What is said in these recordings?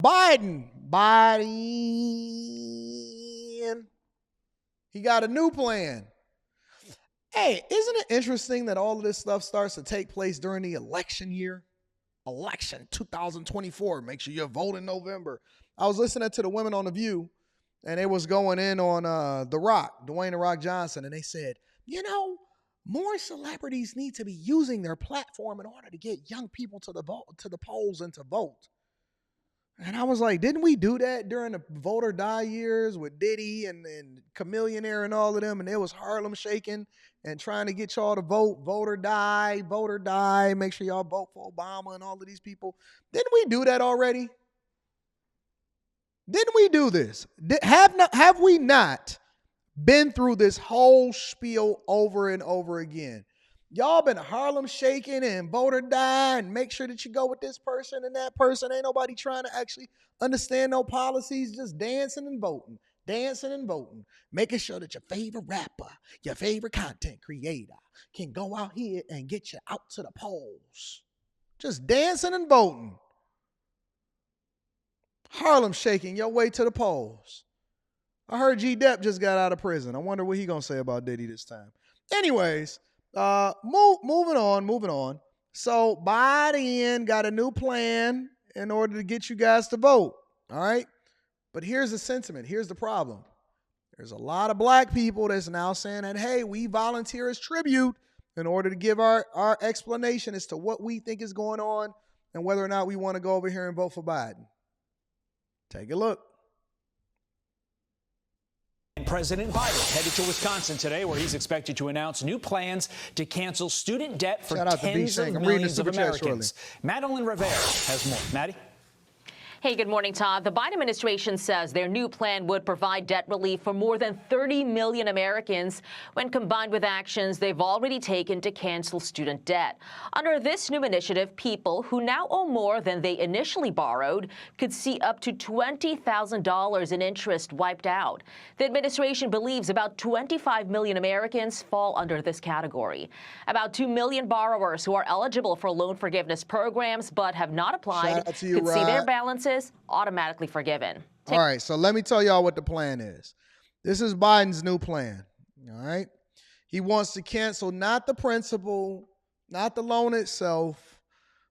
Biden, he got a new plan. Hey, isn't it interesting that all of this stuff starts to take place during the election year? Election 2024. Make sure you vote in November. I was listening to the women on The View, and they was going in on The Rock, Dwayne "The Rock" Johnson, and they said, more celebrities need to be using their platform in order to get young people to the polls and to vote. And I was like, didn't we do that during the vote or die years with Diddy and Chameleonaire and all of them? And it was Harlem shaking and trying to get y'all to vote or die. Make sure y'all vote for Obama and all of these people. Didn't we do that already? Didn't we do this? Have we not been through this whole spiel over and over again? Y'all been Harlem shaking and vote or die and make sure that you go with this person and that person. Ain't nobody trying to actually understand no policies, just dancing and voting, making sure that your favorite rapper, your favorite content creator can go out here and get you out to the polls. Just dancing and voting. Harlem shaking your way to the polls. I heard G. Depp just got out of prison. I wonder what he gonna say about Diddy this time. Anyways, moving on. So Biden got a new plan in order to get you guys to vote. All right. But here's the sentiment. Here's the problem. There's a lot of black people that's now saying that, hey, we volunteer as tribute in order to give our explanation as to what we think is going on and whether or not we want to go over here and vote for Biden. Take a look. President Biden headed to Wisconsin today, where he's expected to announce new plans to cancel student debt for tens of millions of Americans. Madeline Rivera has more. Maddie? Hey, good morning, Todd. The Biden administration says their new plan would provide debt relief for more than 30 million Americans when combined with actions they've already taken to cancel student debt. Under this new initiative, people who now owe more than they initially borrowed could see up to $20,000 in interest wiped out. The administration believes about 25 million Americans fall under this category. About 2 million borrowers who are eligible for loan forgiveness programs but have not applied could see their balances automatically forgiven. All right, so let me tell y'all what the plan is. This is Biden's new plan, all right? He wants to cancel not the principal, not the loan itself,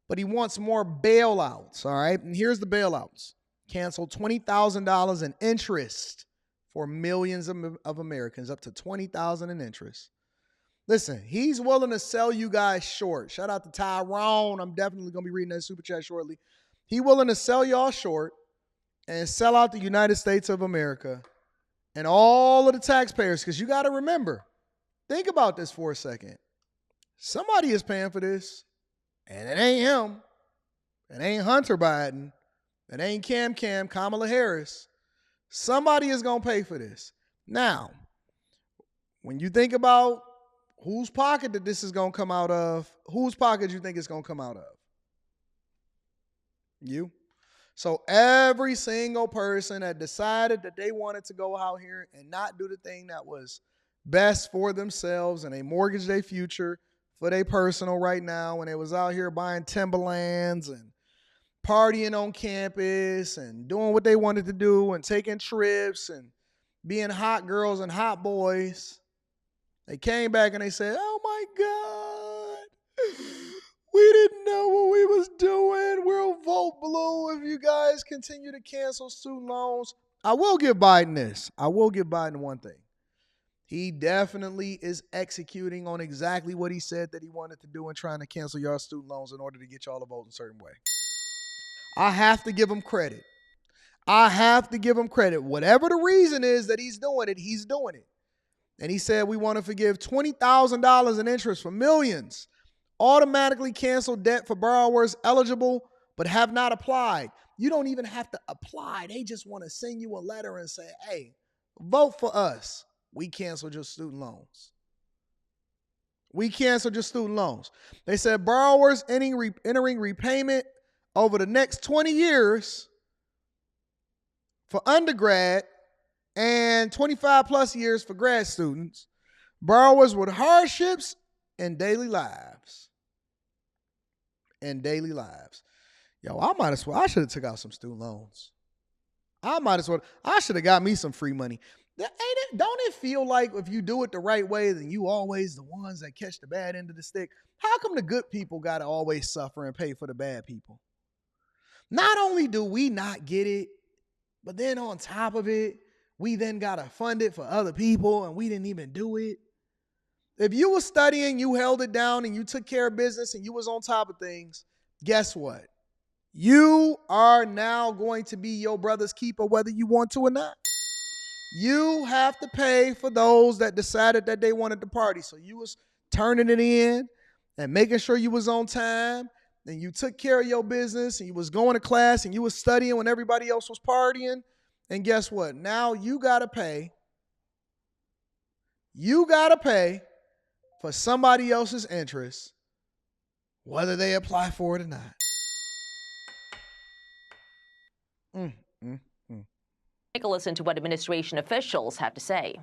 but he wants more bailouts, all right? And here's the bailouts. Cancel $20,000 in interest for millions of Americans, up to $20,000 in interest. Listen, he's willing to sell you guys short. Shout out to Tyrone. I'm definitely going to be reading that super chat shortly. He willing to sell y'all short and sell out the United States of America and all of the taxpayers, because you got to remember, think about this for a second. Somebody is paying for this, and it ain't him. It ain't Hunter Biden. It ain't Kamala Harris. Somebody is going to pay for this. Now, when you think about whose pocket that this is going to come out of, whose pocket you think it's going to come out of? You. So every single person that decided that they wanted to go out here and not do the thing that was best for themselves and they mortgage their future for their personal right now, when they was out here buying Timberlands and partying on campus and doing what they wanted to do and taking trips and being hot girls and hot boys, they came back and they said, oh my God, we didn't know what we was doing. We'll vote blue if you guys continue to cancel student loans. I will give Biden this. I will give Biden one thing. He definitely is executing on exactly what he said that he wanted to do and trying to cancel y'all student loans in order to get y'all to vote in a certain way. I have to give him credit. Whatever the reason is that he's doing it, he's doing it. And he said we want to forgive $20,000 in interest for millions. Automatically cancel debt for borrowers eligible but have not applied. You don't even have to apply. They just want to send you a letter and say, hey, vote for us. We canceled your student loans. They said borrowers entering repayment over the next 20 years for undergrad and 25 plus years for grad students, borrowers with hardships and daily lives. Yo, I should have took out some student loans. I should have got me some free money. Don't it feel like if you do it the right way, then you always the ones that catch the bad end of the stick? How come the good people got to always suffer and pay for the bad people? Not only do we not get it, but then on top of it, we then got to fund it for other people and we didn't even do it. If you were studying, you held it down and you took care of business and you was on top of things, guess what? You are now going to be your brother's keeper whether you want to or not. You have to pay for those that decided that they wanted to party. So you was turning it in and making sure you was on time and you took care of your business and you was going to class and you was studying when everybody else was partying. And guess what? Now you got to pay. You got to pay for somebody else's interest, whether they apply for it or not. Take a listen to what administration officials have to say.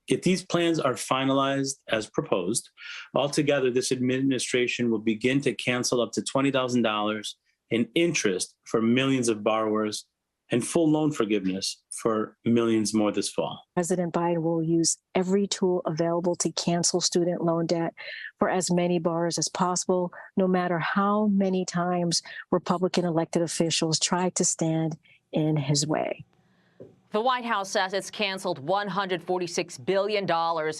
If these plans are finalized as proposed, altogether, this administration will begin to cancel up to $20,000 in interest for millions of borrowers and full loan forgiveness for millions more this fall. President Biden will use every tool available to cancel student loan debt for as many borrowers as possible, no matter how many times Republican elected officials tried to stand in his way. The White House says it's canceled $146 billion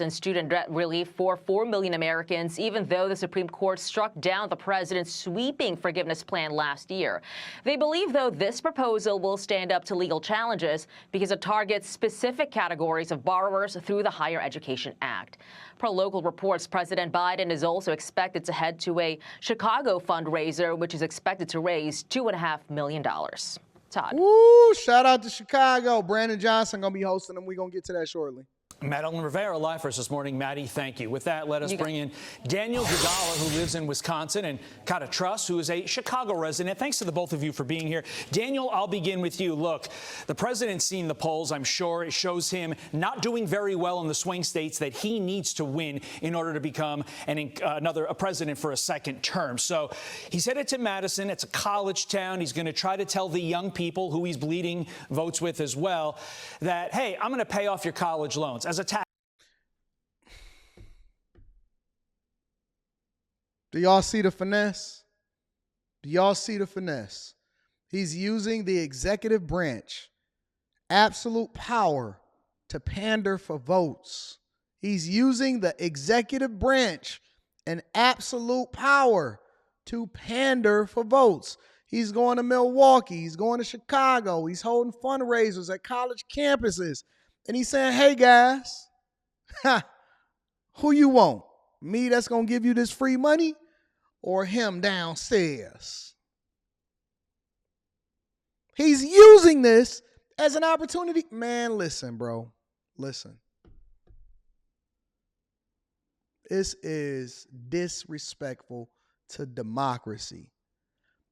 in student debt relief for 4 million Americans, even though the Supreme Court struck down the president's sweeping forgiveness plan last year. They believe, though, this proposal will stand up to legal challenges because it targets specific categories of borrowers through the Higher Education Act. Per local reports, President Biden is also expected to head to a Chicago fundraiser, which is expected to raise $2.5 million. Todd. Woo, shout out to Chicago. Brandon Johnson going to be hosting them. We're going to get to that shortly. Madeline Rivera live for us this morning. Maddie, thank you. With that, let us bring in Daniel Gugala, who lives in Wisconsin, and Kata Truss, who is a Chicago resident. Thanks to the both of you for being here. Daniel, I'll begin with you. Look, the president's seen the polls. I'm sure it shows him not doing very well in the swing states that he needs to win in order to become a president for a second term. So he's headed to Madison. It's a college town. He's going to try to tell the young people who he's bleeding votes with as well that, hey, I'm going to pay off your college loans. As a tax. Do y'all see the finesse? Do y'all see the finesse? He's using the executive branch, absolute power, to pander for votes. He's using the executive branch and absolute power to pander for votes. He's going to Milwaukee. He's going to Chicago. He's holding fundraisers at college campuses. And he's saying, hey, guys, who you want? Me that's going to give you this free money or him downstairs? He's using this as an opportunity. Man, listen, bro. Listen. This is disrespectful to democracy.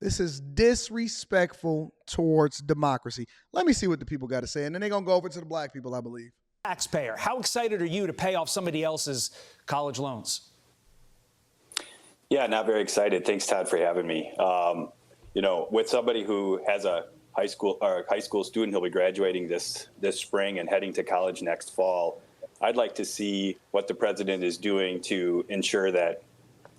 This is disrespectful towards democracy. Let me see what the people got to say, and then they're going to go over to the black people, I believe. Taxpayer, how excited are you to pay off somebody else's college loans? Yeah, not very excited. Thanks, Todd, for having me. With somebody who has a high school student, he'll be graduating this spring and heading to college next fall. I'd like to see what the president is doing to ensure that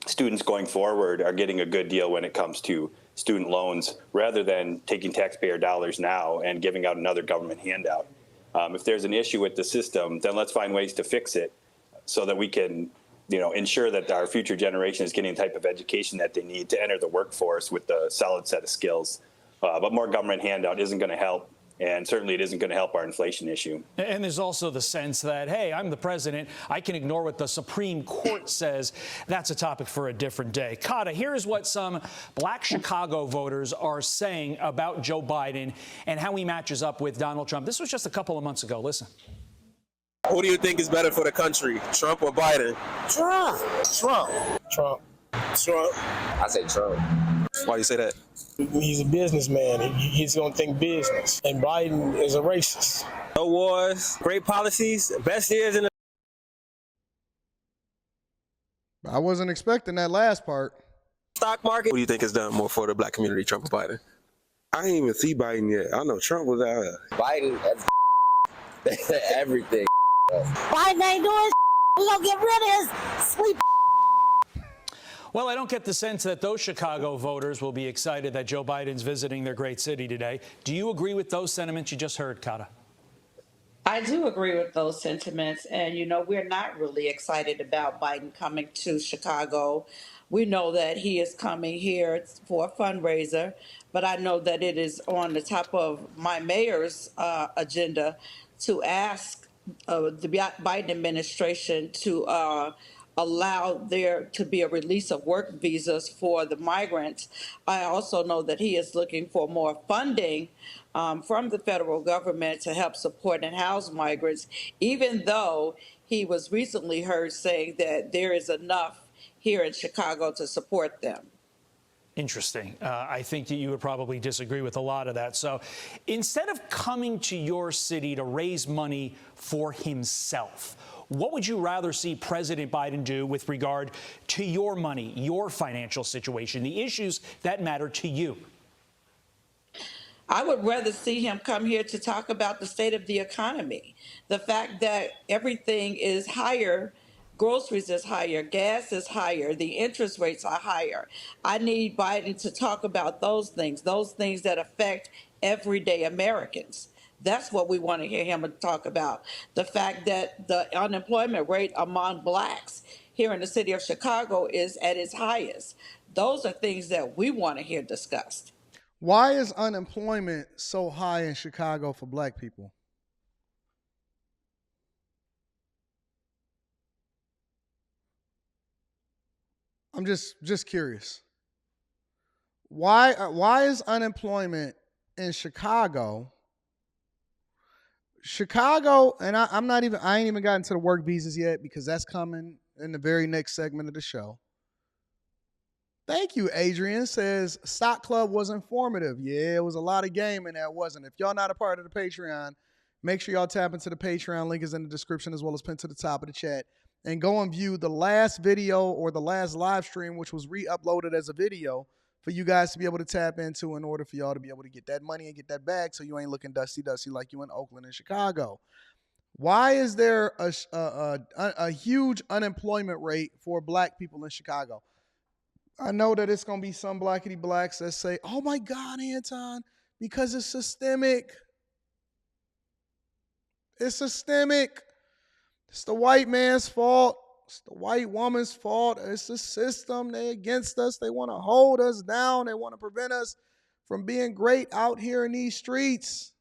students going forward are getting a good deal when it comes to student loans, rather than taking taxpayer dollars now and giving out another government handout. If there's an issue with the system, then let's find ways to fix it so that we can, ensure that our future generation is getting the type of education that they need to enter the workforce with a solid set of skills. But more government handout isn't going to help. And certainly it isn't going to help our inflation issue. And there's also the sense that, hey, I'm the president. I can ignore what the Supreme Court says. That's a topic for a different day. Kata, here's what some black Chicago voters are saying about Joe Biden and how he matches up with Donald Trump. This was just a couple of months ago. Listen. Who do you think is better for the country, Trump or Biden? Trump. I say Trump. Why do you say that? He's a businessman. He's going to think business. And Biden is a racist. No wars, great policies, best years in the... I wasn't expecting that last part. stock market? What do you think has done more for the black community, Trump or Biden? I didn't even see Biden yet. I know Trump was out here. Biden, everything. Biden ain't doing. We gonna get rid of his sleep. Well, I don't get the sense that those Chicago voters will be excited that Joe Biden's visiting their great city today. Do you agree with those sentiments you just heard, Kata? I do agree with those sentiments. And, you know, we're not really excited about Biden coming to Chicago. We know that he is coming here for a fundraiser, but I know that it is on the top of my mayor's agenda to ask the Biden administration to allow there to be a release of work visas for the migrants. I also know that he is looking for more funding from the federal government to help support and house migrants, even though he was recently heard saying that there is enough here in Chicago to support them. Interesting. I think that you would probably disagree with a lot of that. So instead of coming to your city to raise money for himself, what would you rather see President Biden do with regard to your money, your financial situation, the issues that matter to you? I would rather see him come here to talk about the state of the economy, the fact that everything is higher. Groceries is higher, gas is higher, the interest rates are higher. I need Biden to talk about those things that affect everyday Americans. That's what we want to hear him talk about. The fact that the unemployment rate among blacks here in the city of Chicago is at its highest. Those are things that we want to hear discussed. Why is unemployment so high in Chicago for black people? I'm just curious. Why is unemployment in Chicago? And I ain't even gotten to the work visas yet because that's coming in the very next segment of the show. Thank you, Adrian. Says Stock Club was informative. Yeah, it was a lot of game in that, wasn't it? If y'all not a part of the Patreon, make sure y'all tap into the Patreon. Link is in the description as well as pinned to the top of the chat. And go and view the last video or the last live stream, which was re-uploaded as a video for you guys to be able to tap into in order for y'all to be able to get that money and get that bag so you ain't looking dusty like you in Oakland and Chicago. Why is there a huge unemployment rate for black people in Chicago? I know that it's going to be some blackity blacks that say, oh my God, Anton, because it's systemic. It's systemic. It's the white man's fault. It's the white woman's fault. It's the system. They're against us. They want to hold us down. They want to prevent us from being great out here in these streets.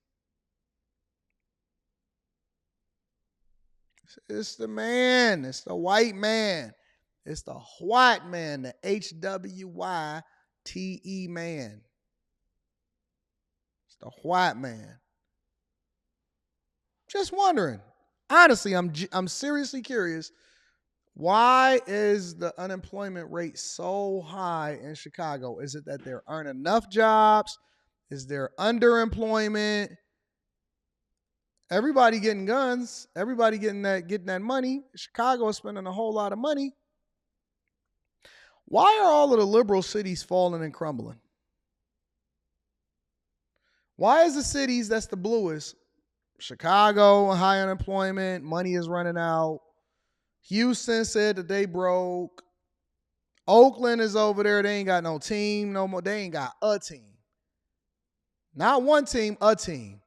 It's the man. It's the white man. It's the white man, the H-W-Y-T-E man. It's the white man. Just wondering. Honestly, I'm seriously curious. Why is the unemployment rate so high in Chicago? Is it that there aren't enough jobs? Is there underemployment? Everybody getting guns. Everybody getting that money. Chicago is spending a whole lot of money. Why are all of the liberal cities falling and crumbling? Why is the cities that's the bluest? Chicago, high unemployment, money is running out. Houston said that they broke. Oakland is over there. They ain't got no team no more. They ain't got a team. Not one team, a team.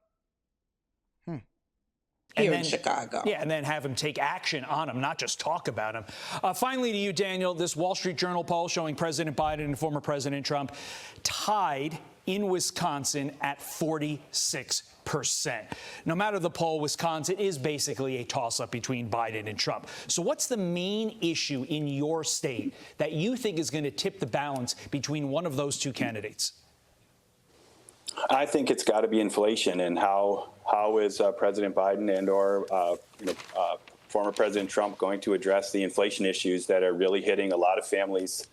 Here in Chicago. Yeah, and then have him take action on them, not just talk about them. Finally to you, Daniel, this Wall Street Journal poll showing President Biden and former President Trump tied in Wisconsin at 46%. No matter the poll, Wisconsin is basically a toss-up between Biden and Trump. So what's the main issue in your state that you think is going to tip the balance between one of those two candidates? I think it's got to be inflation, and how is President Biden and or former President Trump going to address the inflation issues that are really hitting a lot of families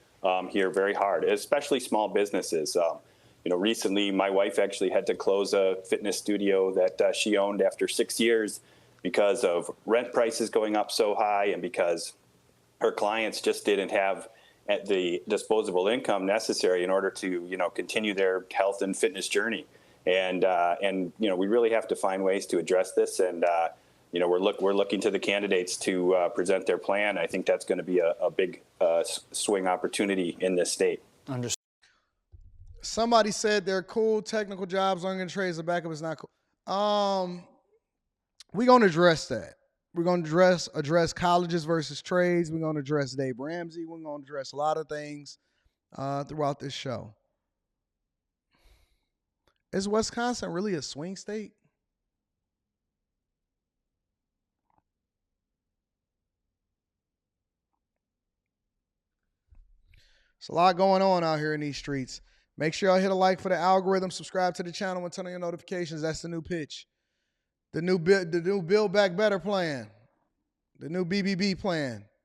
here very hard, especially small businesses. Recently my wife actually had to close a fitness studio that she owned after 6 years because of rent prices going up so high and because her clients just didn't have at the disposable income necessary in order to, continue their health and fitness journey. And we really have to find ways to address this. And, we're looking to the candidates to present their plan. I think that's going to be a big swing opportunity in this state. Understood. Somebody said they're cool technical jobs. I'm going to trade as a backup is not cool. We're going to address that. We're going to address colleges versus trades. We're going to address Dave Ramsey. We're going to address a lot of things throughout this show. Is Wisconsin really a swing state? There's a lot going on out here in these streets. Make sure y'all hit a like for the algorithm, subscribe to the channel, and turn on your notifications. That's the new pitch. The new Build Back Better plan. The new BBB plan.